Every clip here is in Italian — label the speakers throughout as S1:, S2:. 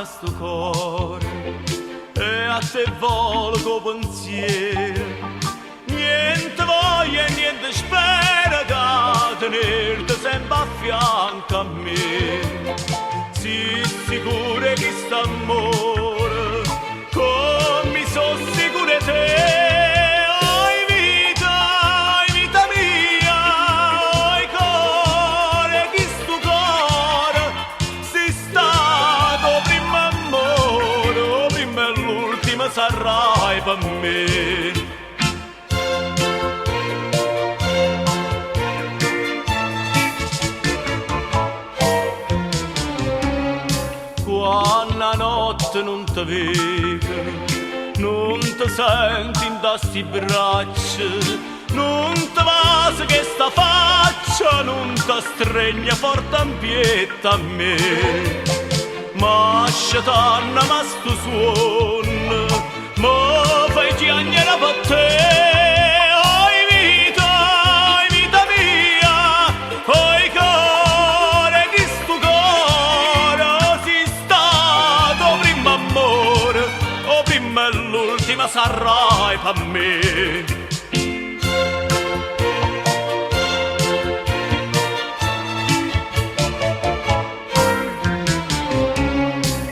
S1: da sto cuore e a te volgo pensiero. Niente voglia e niente spera da tenerti sempre a fianco a me. Sii sicura che st'amore come mi so sicura te. Sarai per me. Quando la notte non ti vedo, non ti senti in sti braccia, non ti va che sta faccia, non ti stregna forte in pietà a me. Ma scetanna ma sto suono, ma fai chiagnere per te. Oi vita mia, oi cuore, che sto cuore si stato prima amore, o prima e l'ultima sarai per me.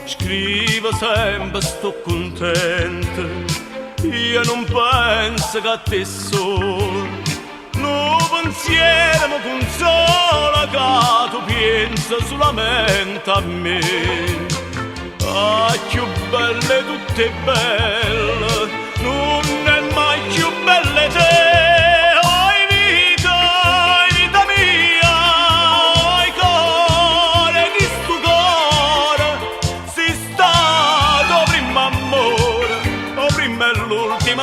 S1: Scrivo sempre, sto contento, io non penso che a te solo, no pensiero mi consola che tu pensi solamente a me. Ah, più belle tutte belle, non è mai più belle te.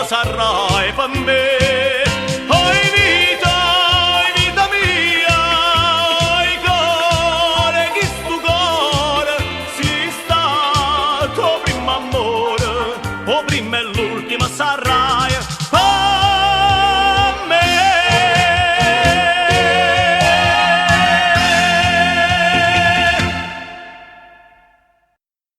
S1: Sarai per me.